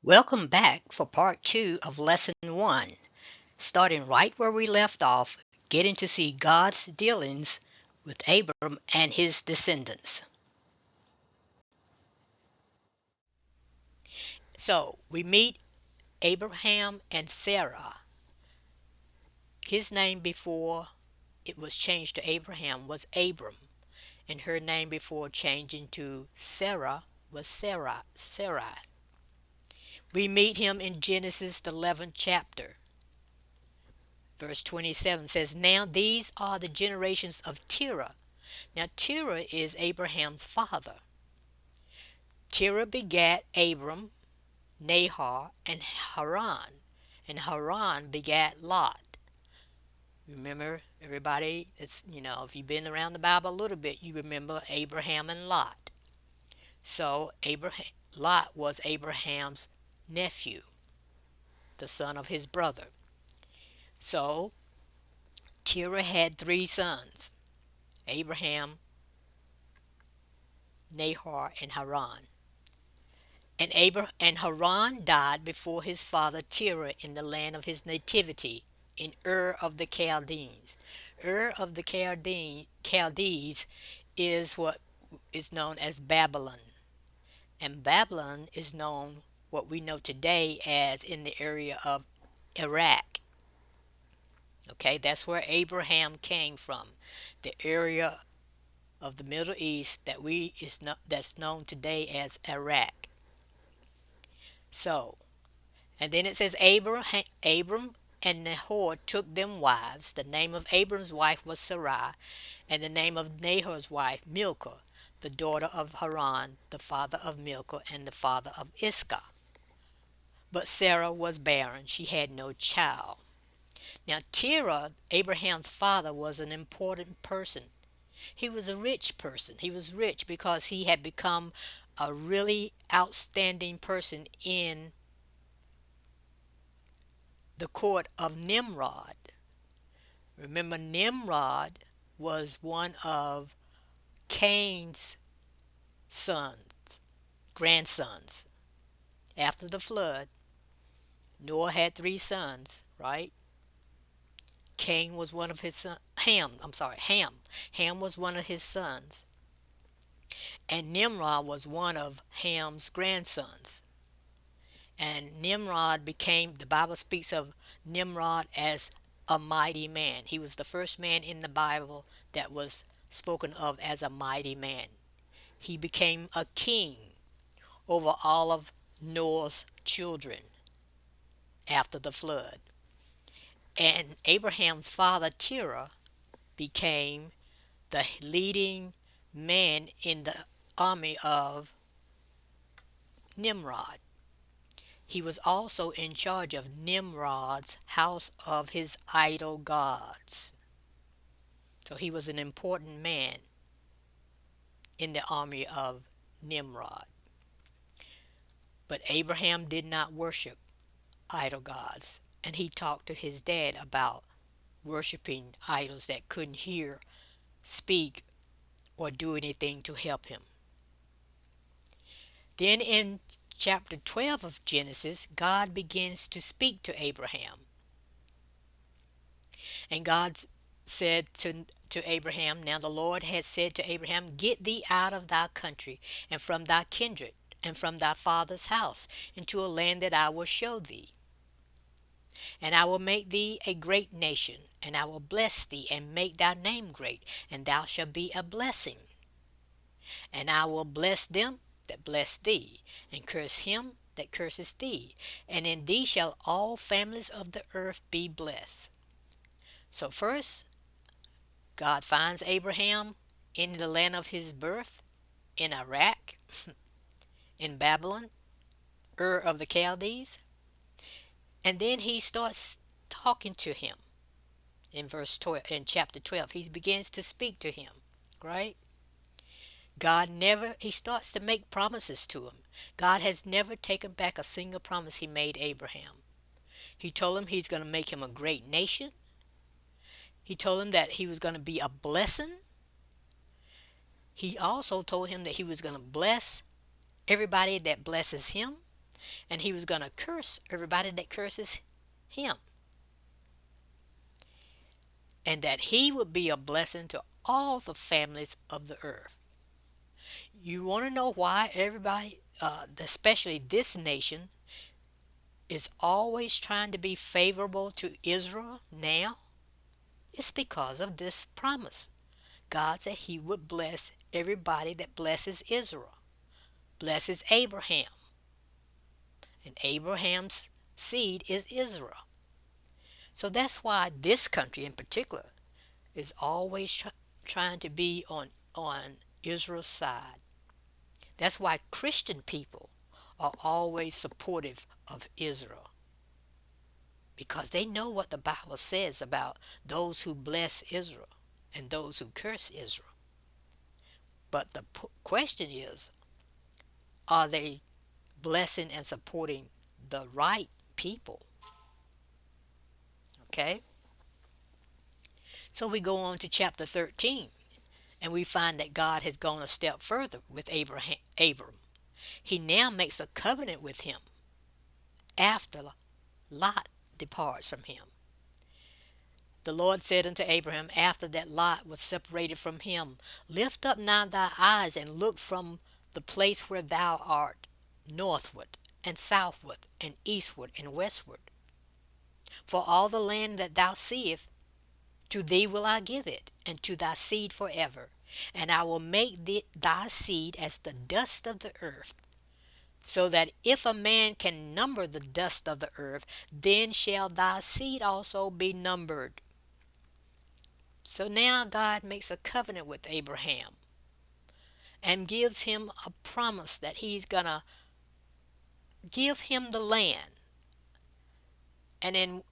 Welcome back for part two of lesson one, starting right where we left off, getting to see God's dealings with Abram and his descendants. So we meet Abraham and Sarah. His name before it was changed to Abraham was Abram, and her name before changing to Sarah was Sarai. We meet him in Genesis the 11th chapter. Verse 27 says, Now these are the generations of Terah. Now Terah is Abraham's father. Terah begat Abram, Nahor, and Haran. And Haran begat Lot. Remember, everybody, if you've been around the Bible a little bit, you remember Abraham and Lot. So Lot was Abraham's nephew, the son of his brother. So Terah had three sons, Abraham, Nahor, and Haran. And Haran died before his father Terah in the land of his nativity, in Ur of the Chaldees. Ur of the Chaldees is what is known as Babylon. And Babylon is known what we know today as in the area of Iraq. Okay, that's where Abraham came from. The area of the Middle East that's known today as Iraq. So, and then it says Abram and Nahor took them wives. The name of Abram's wife was Sarai, and the name of Nahor's wife Milcah, the daughter of Haran, the father of Milcah and the father of Iscah. But Sarah was barren; she had no child. Now Terah, Abraham's father, was an important person. He was a rich person. He was rich because he had become a really outstanding person in the court of Nimrod. Remember, Nimrod was one of Cain's sons, grandsons. After the flood, Noah had three sons, right? Cain was one of his sons. Ham. Ham was one of his sons. And Nimrod was one of Ham's grandsons. And the Bible speaks of Nimrod as a mighty man. He was the first man in the Bible that was spoken of as a mighty man. He became a king over all of Noah's children after the flood. And Abraham's father Terah became the leading man in the army of Nimrod. He was also in charge of Nimrod's house of his idol gods. So he was an important man in the army of Nimrod. But Abraham did not worship idol gods, and he talked to his dad about worshiping idols that couldn't hear, speak, or do anything to help him. Then in chapter 12 of Genesis, God begins to speak to Abraham. And God said to Abraham, Now the Lord has said to Abraham, Get thee out of thy country, and from thy kindred, and from thy father's house, into a land that I will show thee. And I will make thee a great nation, and I will bless thee, and make thy name great, and thou shalt be a blessing. And I will bless them that bless thee, and curse him that curses thee. And in thee shall all families of the earth be blessed. So first, God finds Abraham in the land of his birth, in Iraq, in Babylon, Ur of the Chaldees. And then he starts talking to him in in chapter 12. He begins to speak to him, right? He starts to make promises to him. God has never taken back a single promise he made Abraham. He told him he's going to make him a great nation. He told him that he was going to be a blessing. He also told him that he was going to bless everybody that blesses him. and he was going to curse everybody that curses him, and that he would be a blessing to all the families of the earth. You want to know why everybody, especially this nation, is always trying to be favorable to Israel now? It's because of this promise. God said he would bless everybody that blesses Israel, blesses Abraham, and Abraham's seed is Israel. So that's why this country in particular is always trying to be on Israel's side. That's why Christian people are always supportive of Israel, because they know what the Bible says about those who bless Israel and those who curse Israel. But the question is, are they blessing and supporting the right people? Okay? So we go on to chapter 13, and we find that God has gone a step further with Abram. He now makes a covenant with him after Lot departs from him. The Lord said unto Abraham, after that Lot was separated from him, lift up now thy eyes and look from the place where thou art, northward and southward and eastward and westward. For all the land that thou seest, to thee will I give it, and to thy seed forever. And I will make thy seed as the dust of the earth, so that if a man can number the dust of the earth, then shall thy seed also be numbered. So now God makes a covenant with Abraham and gives him a promise that he's going to give him the land. And in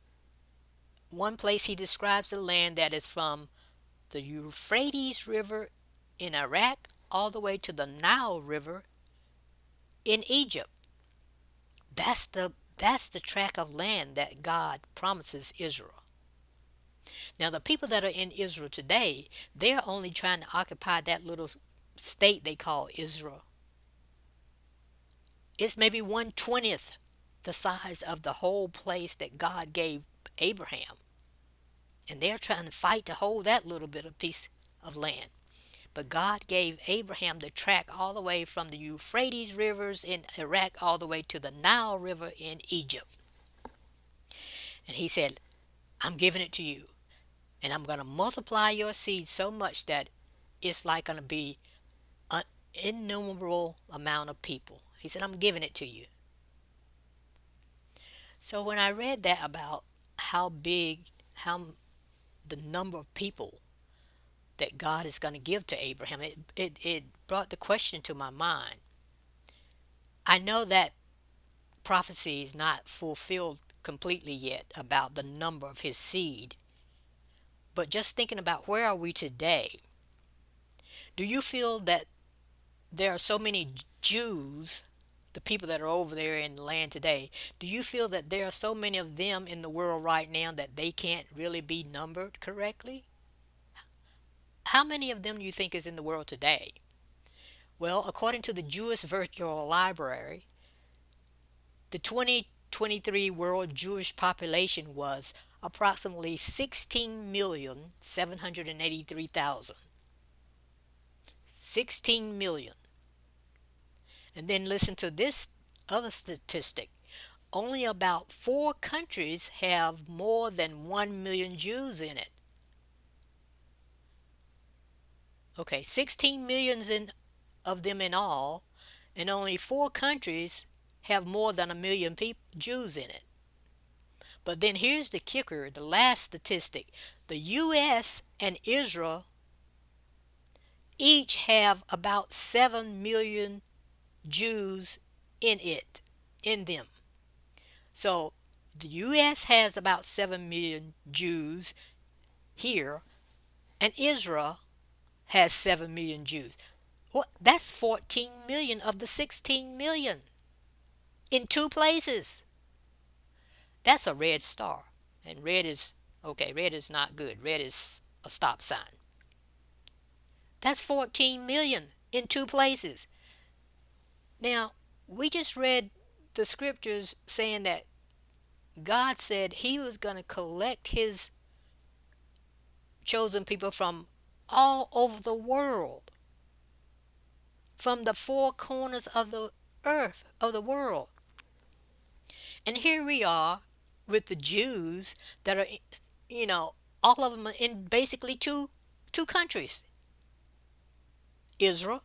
one place he describes the land that is from the Euphrates River in Iraq all the way to the Nile River in Egypt. That's the tract of land that God promises Israel. Now the people that are in Israel today, they're only trying to occupy that little state they call Israel. It's maybe 1/20th the size of the whole place that God gave Abraham. And they're trying to fight to hold that little bit of piece of land. But God gave Abraham the tract all the way from the Euphrates rivers in Iraq all the way to the Nile River in Egypt. And he said, I'm giving it to you. And I'm going to multiply your seed so much that it's like going to be an innumerable amount of people. He said, I'm giving it to you. So when I read that about how the number of people that God is going to give to Abraham, it brought the question to my mind. I know that prophecy is not fulfilled completely yet about the number of his seed, but just thinking about where are we today, do you feel that there are so many Jews, the people that are over there in the land today, do you feel that there are so many of them in the world right now that they can't really be numbered correctly? How many of them do you think is in the world today? Well, according to the Jewish Virtual Library, the 2023 world Jewish population was approximately 16,783,000. 16 million. And then listen to this other statistic. Only about 4 countries have more than 1 million Jews in it. Okay, 16 millions of them in all, and only 4 countries have more than 1 million Jews in it. But then here's the kicker, the last statistic. The U.S. and Israel each have about 7 million Jews in them. So the U.S. has about 7 million Jews here, and Israel has 7 million Jews. Well, that's 14 million of the 16 million in 2 places. That's a red star. And red is not good. Red is a stop sign. That's 14 million in 2 places. Now, we just read the scriptures saying that God said he was going to collect his chosen people from all over the world, from the four corners of the earth, of the world. And here we are with the Jews that are, you know, all of them are in basically two countries, Israel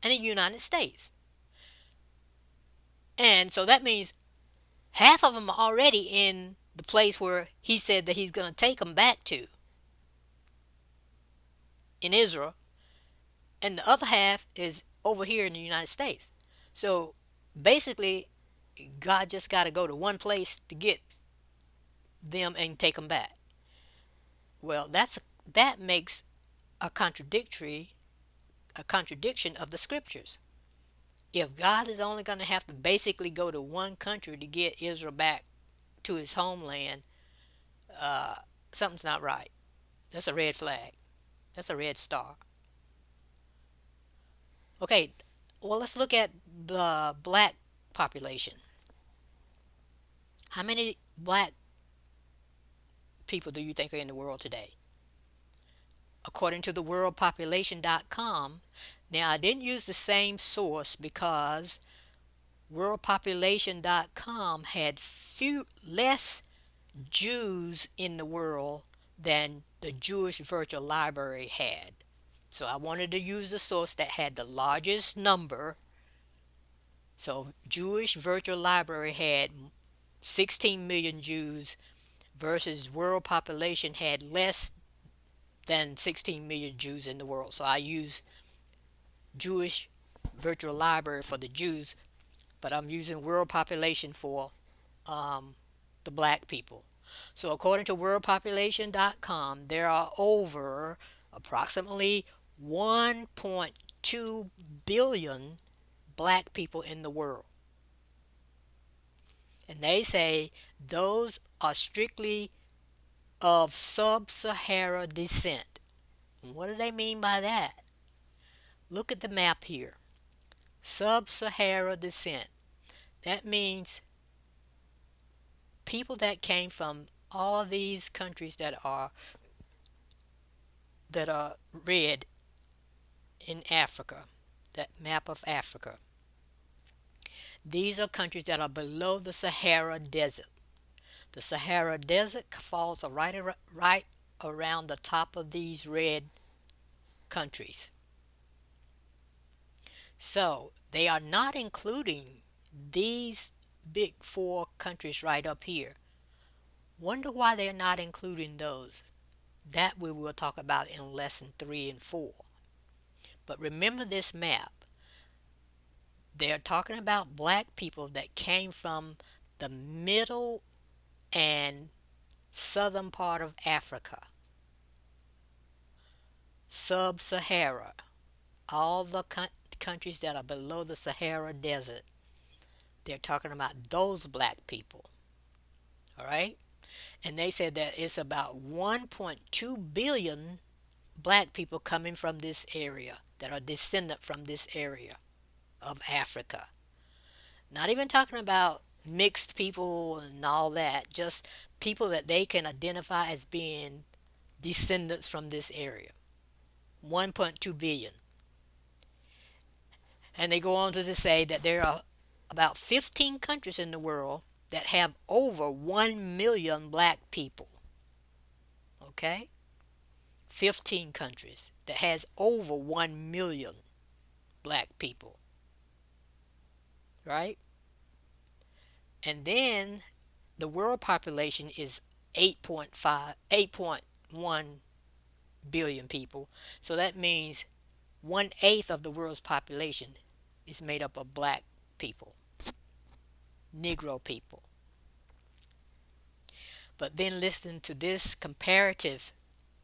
and the United States. And so that means half of them are already in the place where he said that he's going to take them back to, in Israel, and the other half is over here in the United States. So basically, God just got to go to one place to get them and take them back. Well, that makes a contradictory a contradiction of the scriptures. If God is only going to have to basically go to one country to get Israel back to his homeland, uh, something's not right. That's a red flag. That's a red star. Okay, well, let's look at the black population. How many black people do you think are in the world today? According to the worldpopulation.com, now I didn't use the same source because worldpopulation.com had less Jews in the world than the Jewish Virtual Library had. So I wanted to use the source that had the largest number. So Jewish Virtual Library had 16 million Jews versus world population had less than 16 million Jews in the world. So I use Jewish Virtual Library for the Jews, but I'm using world population for the black people. So according to worldpopulation.com, there are over approximately 1.2 billion black people in the world. And they say those are strictly of sub-Sahara descent. And what do they mean by that? Look at the map here. Sub-Sahara descent. That means people that came from all these countries that are red in Africa, that map of Africa. These are countries that are below the Sahara Desert. The Sahara Desert falls right around the top of these red countries. So they are not including these big four countries right up here. Wonder why they're not including those. That we will talk about in lesson 3 and 4. But remember this map. They're talking about black people that came from the middle and southern part of Africa, sub-Sahara, all the countries that are below the Sahara Desert. They're talking about those black people. All right? And they said that it's about 1.2 billion black people coming from this area that are descendant from this area of Africa. Not even talking about mixed people and all that, just people that they can identify as being descendants from this area. 1.2 billion. And they go on to say that there are about 15 countries in the world that have over 1 million black people. Okay? 15 countries that has over 1 million black people. Right? And then the world population is 8.1 billion people. So that means 1/8 of the world's population is made up of black people, Negro people. But then listen to this comparative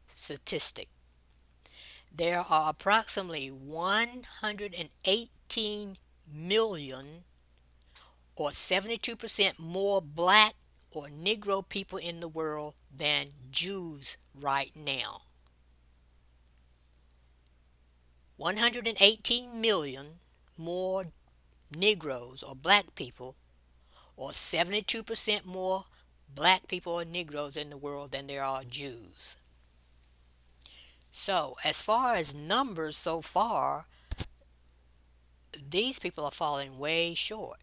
statistic. There are approximately 118 million or 72% more black or Negro people in the world than Jews right now. 118 million more Negroes or black people or 72% more black people or Negroes in the world than there are Jews. So, as far as numbers so far, these people are falling way short.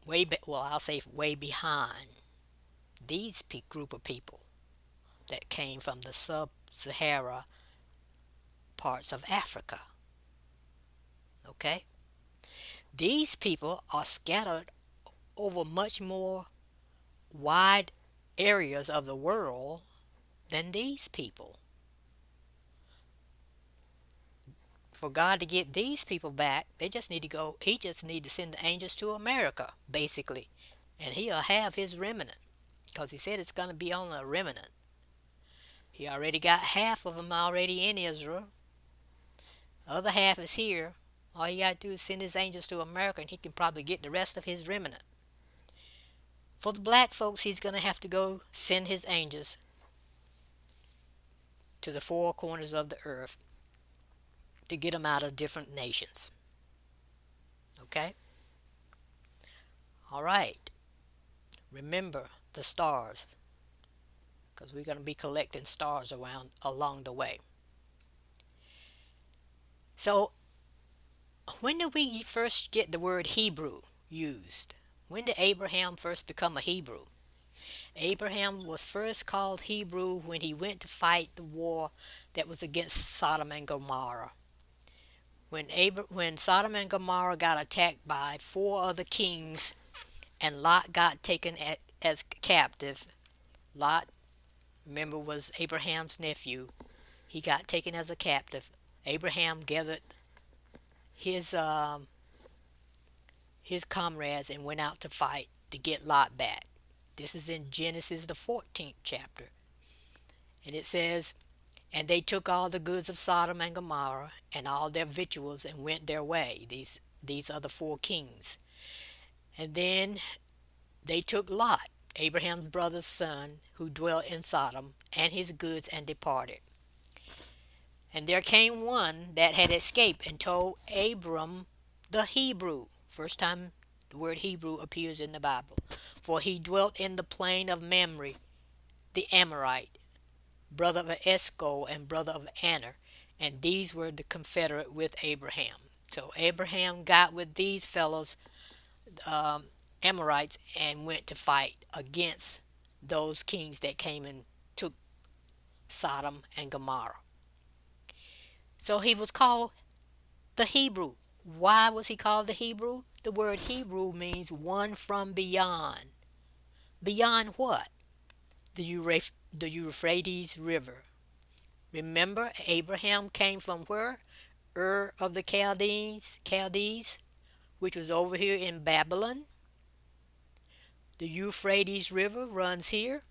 Well, I'll say way behind these group of people that came from the sub-Sahara parts of Africa. Okay? These people are scattered over much more wide areas of the world than these people. For God to get these people back, they just need to go, he just need to send the angels to America, basically. And he'll have his remnant. Because he said it's going to be only a remnant. He already got half of them already in Israel. The other half is here. All he got to do is send his angels to America and he can probably get the rest of his remnant. For the black folks, he's going to have to go send his angels to the four corners of the earth to get them out of different nations. Okay? All right. Remember the stars, because we're going to be collecting stars around along the way. So, when did we first get the word Hebrew used? When did Abraham first become a Hebrew? Abraham was first called Hebrew when he went to fight the war that was against Sodom and Gomorrah. When Sodom and Gomorrah got attacked by four other kings and Lot got taken as captive, Lot, remember, was Abraham's nephew. He got taken as a captive. Abraham gathered his comrades and went out to fight to get Lot back. This is in Genesis the 14th chapter. And it says, "And they took all the goods of Sodom and Gomorrah and all their victuals and went their way." These are the four kings. And then they took Lot, Abraham's brother's son, who dwelt in Sodom, and his goods, and departed. And there came one that had escaped and told Abram the Hebrew. First time the word Hebrew appears in the Bible. For he dwelt in the plain of Mamre, the Amorite, brother of Eshcol and brother of Aner, and these were the confederate with Abraham. So Abraham got with these fellows, Amorites, and went to fight against those kings that came and took Sodom and Gomorrah. So he was called the Hebrew. Why was he called the Hebrew? The word Hebrew means one from beyond. Beyond what? The Euphrates River. Remember, Abraham came from where? Ur of the Chaldees, which was over here in Babylon. The Euphrates River runs here.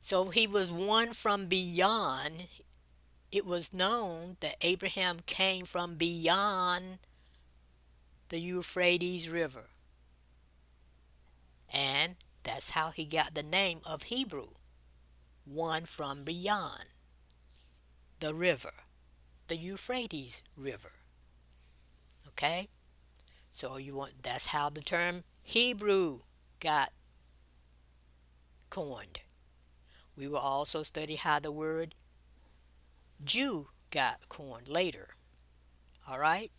So he was one from beyond. It was known that Abraham came from beyond the Euphrates River. And that's how he got the name of Hebrew. One from beyond the river, the Euphrates River. Okay? So that's how the term Hebrew got coined. We will also study how the word Jew got coined later. All right?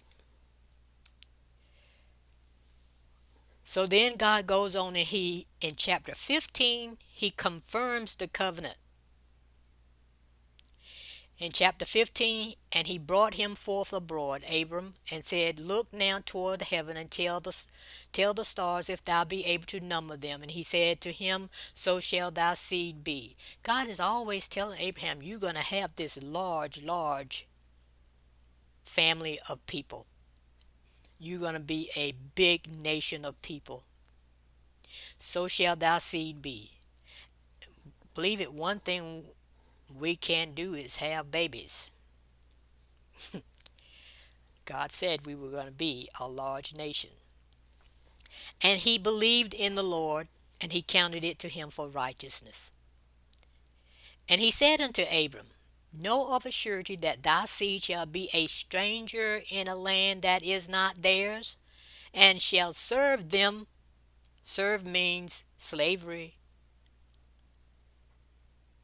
So then God goes on and in chapter 15, he confirms the covenant. In chapter 15, "And he brought him forth abroad, Abram, and said, Look now toward heaven, and tell the stars, if thou be able to number them. And he said to him, So shall thy seed be." God is always telling Abraham, you're going to have this large, large family of people. You're going to be a big nation of people. So shall thy seed be. Believe it, one thing we can't do is have babies. God said we were going to be a large nation. "And he believed in the Lord, and he counted it to him for righteousness. And he said unto Abram, Know of a surety that thy seed shall be a stranger in a land that is not theirs, and shall serve them Serve means slavery,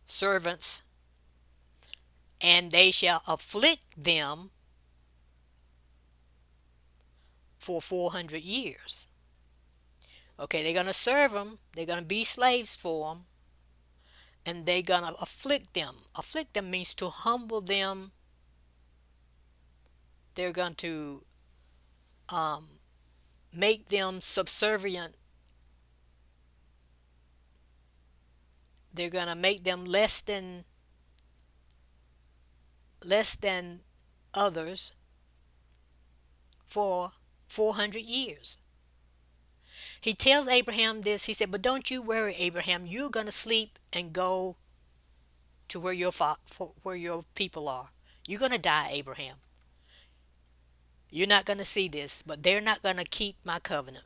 servants, and they shall afflict them for 400 years. Okay, they're going to serve them, they're going to be slaves for them, and they're going to afflict them. Afflict them means to humble them. They're going to um, make them subservient. They're going to make them less than others for 400 years. He tells Abraham this. He said, "But don't you worry, Abraham. You're going to sleep and go to where your people are. You're going to die, Abraham. You're not going to see this, but they're not going to keep my covenant.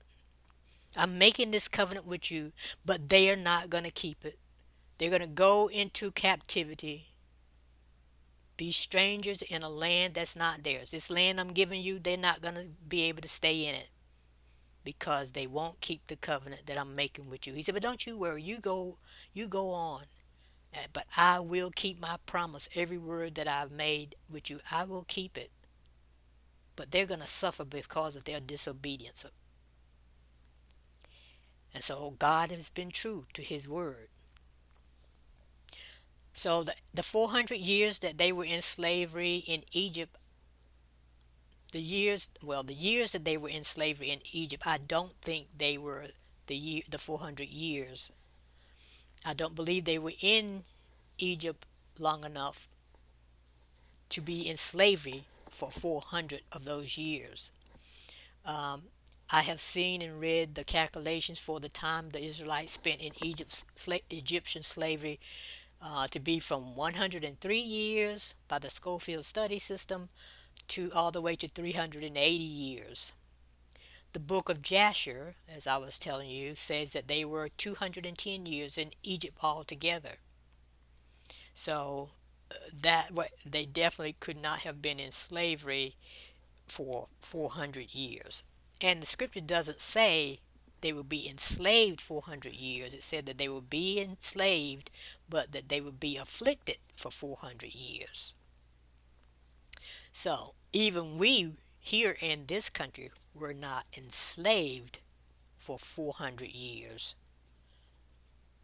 I'm making this covenant with you, but they are not going to keep it. They're going to go into captivity, be strangers in a land that's not theirs. This land I'm giving you, they're not going to be able to stay in it because they won't keep the covenant that I'm making with you." He said, "But don't you worry. You go on. But I will keep my promise. Every word that I've made with you, I will keep it. But they're going to suffer because of their disobedience." And so God has been true to his word. So the 400 years that they were in slavery in Egypt, the years that they were in slavery in Egypt, I don't think they were the 400 years. I don't believe they were in Egypt long enough to be in slavery for 400 of those years. Um, I have seen and read the calculations for the time the Israelites spent in Egyptian slavery to be from 103 years by the Schofield study system to all the way to 380 years. The book of Jasher, as I was telling you, says that they were 210 years in Egypt altogether. So they definitely could not have been in slavery for 400 years. And the scripture doesn't say they would be enslaved 400 years. It said that they would be enslaved, but that they would be afflicted for 400 years. So even we here in this country were not enslaved for 400 years,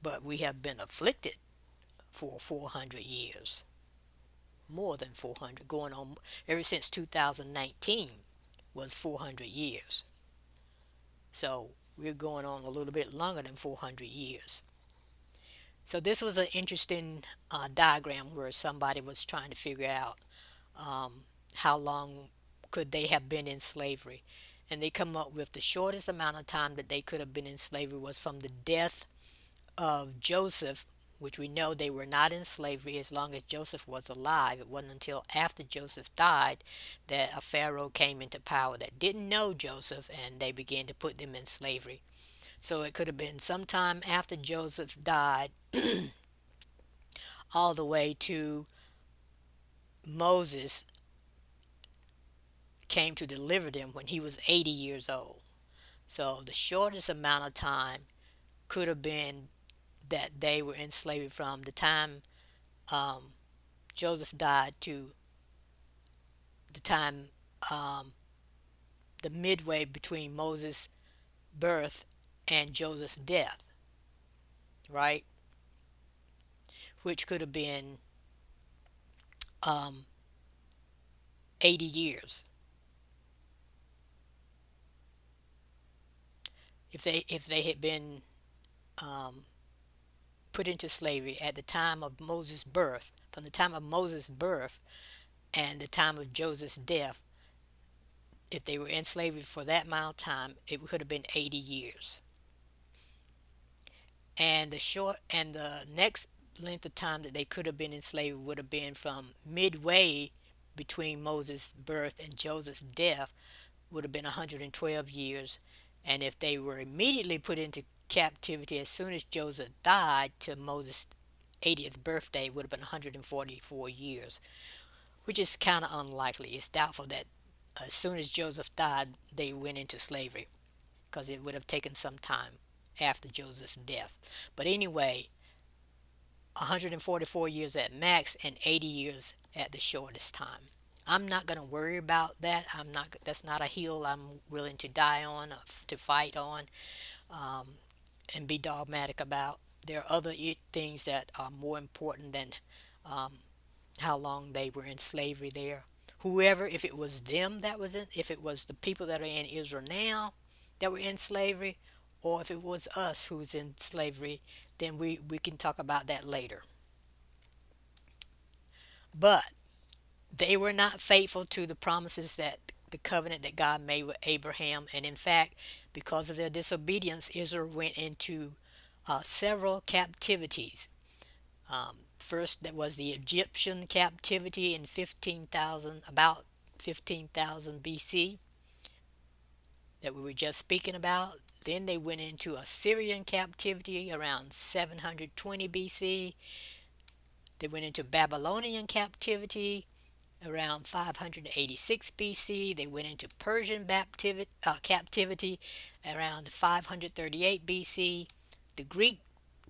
but we have been afflicted for 400 years. More than 400, going on ever since 2019 was 400 years. So we're going on a little bit longer than 400 years. So this was an interesting diagram where somebody was trying to figure out how long could they have been in slavery. And they come up with the shortest amount of time that they could have been in slavery was from the death of Joseph, which we know they were not in slavery as long as Joseph was alive. It wasn't until after Joseph died that a Pharaoh came into power that didn't know Joseph, and they began to put them in slavery. So it could have been sometime after Joseph died all the way to Moses came to deliver them when he was 80 years old. So the shortest amount of time could have been that they were in slavery from the time um, Joseph died to the time, um, the midway between Moses' birth and Joseph's death, right? Which could have been um, 80 years. If they had been um, put into slavery at the time of Moses' birth, from the time of Moses' birth and the time of Joseph's death, if they were in slavery for that amount of time, it could have been 80 years. And the next length of time that they could have been in slavery would have been from midway between Moses' birth and Joseph's death, would have been 112 years. And if they were immediately put into captivity as soon as Joseph died to Moses' 80th birthday, would have been 144 years, which is kind of unlikely. It's doubtful that as soon as Joseph died, they went into slavery because it would have taken some time. after Joseph's death. But anyway, 144 years at max and 80 years at the shortest time. I'm not going to worry about that. I'm not. That's not a hill I'm willing to die on, to fight on, um, and be dogmatic about. There are other things that are more important than um, how long they were in slavery there. Whoever, if it was them that was in, if it was the people that are in Israel now that were in slavery, or if it was us who's in slavery, then we can talk about that later. But they were not faithful to the promises that the covenant that God made with Abraham. And in fact, because of their disobedience, Israel went into several captivities. First, there was the Egyptian captivity in 15,000, about 15,000 BC, that we were just speaking about. Then they went into Assyrian captivity around 720 BC. They went into Babylonian captivity around 586 BC. They went into Persian captivity around 538 BC. The Greek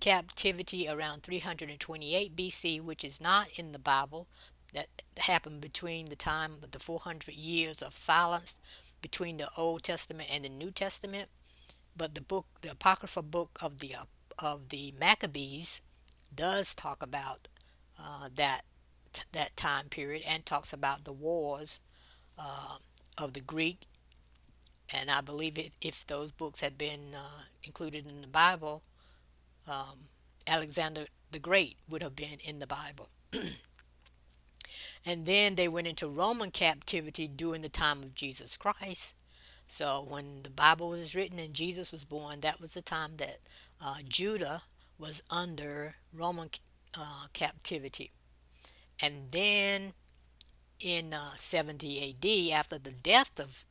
captivity around 328 BC, which is not in the Bible. That happened between the time of the 400 years of silence between the Old Testament and the New Testament. But the apocryphal book of the Maccabees, does talk about that time period, and talks about the wars uh, of the Greek. And I believe if those books had been included in the Bible, um, Alexander the Great would have been in the Bible. And then they went into Roman captivity during the time of Jesus Christ. So when the Bible was written and Jesus was born, that was the time that Judah was under Roman captivity. And then in 70 AD, after the death of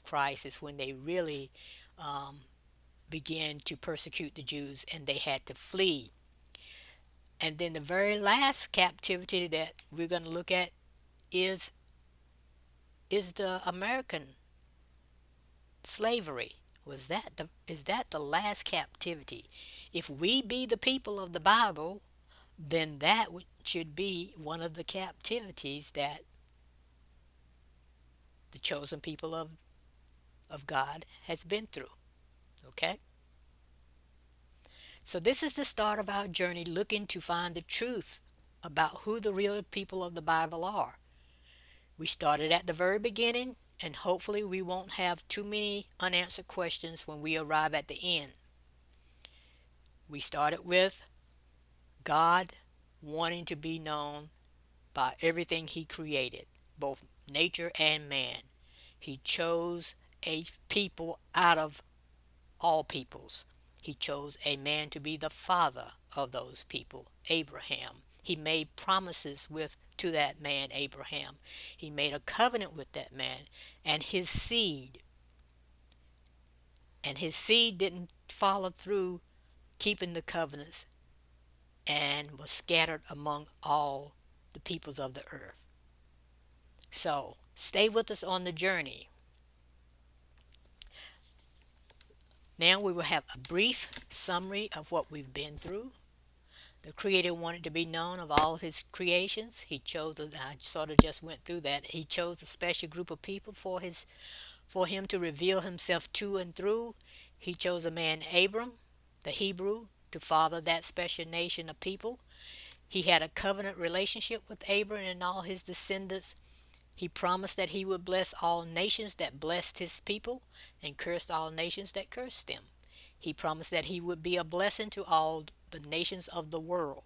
Christ, is when they really um, began to persecute the Jews, and they had to flee. And then the very last captivity that we're going to look at is the American slavery. Is that the last captivity? If we be the people of the Bible, then that should be one of the captivities that the chosen people of God has been through. Okay? So this is the start of our journey, looking to find the truth about who the real people of the Bible are. We started at the very beginning, and hopefully we won't have too many unanswered questions when we arrive at the end. We started with God wanting to be known by everything he created, both nature and man. He chose a people out of all peoples. He chose a man to be the father of those people, Abraham. He made promises to that man, Abraham. He made a covenant with that man and his seed. And his seed didn't follow through keeping the covenants, and was scattered among all the peoples of the earth. So stay with us on the journey. Now we will have a brief summary of what we've been through. The Creator wanted to be known of all of his creations. He chose us. I sort of just went through that. He chose a special group of people for him to reveal himself to and through. He chose a man, Abram, the Hebrew, to father that special nation of people. He had a covenant relationship with Abram and all his descendants. He promised that he would bless all nations that blessed his people, and cursed all nations that cursed them. He promised that he would be a blessing to all the nations of the world.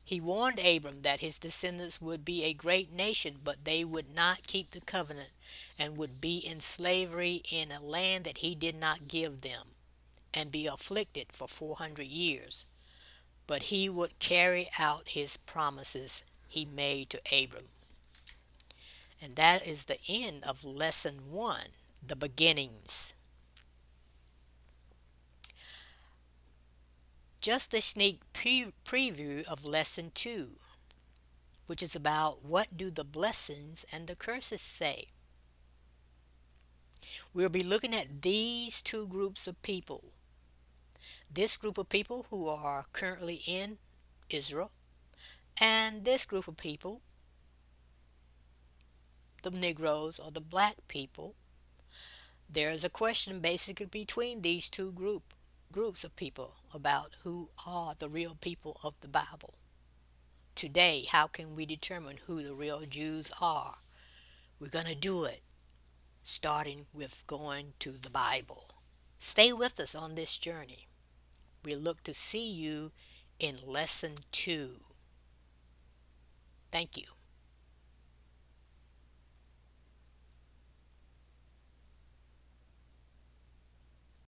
He warned Abram that his descendants would be a great nation, but they would not keep the covenant and would be in slavery in a land that he did not give them, and be afflicted for 400 years. But he would carry out his promises he made to Abram. And that is the end of lesson 1, the beginnings. Just a sneak preview of lesson 2, which is about what do the blessings and the curses say. We'll be looking at these two groups of people, This group of people who are currently in Israel, and this group of people, the Negroes or the black people, there is a question basically between these two groups of people about who are the real people of the Bible. Today, how can we determine who the real Jews are? We're going to do it starting with going to the Bible. Stay with us on this journey. We look to see you in lesson 2. Thank you.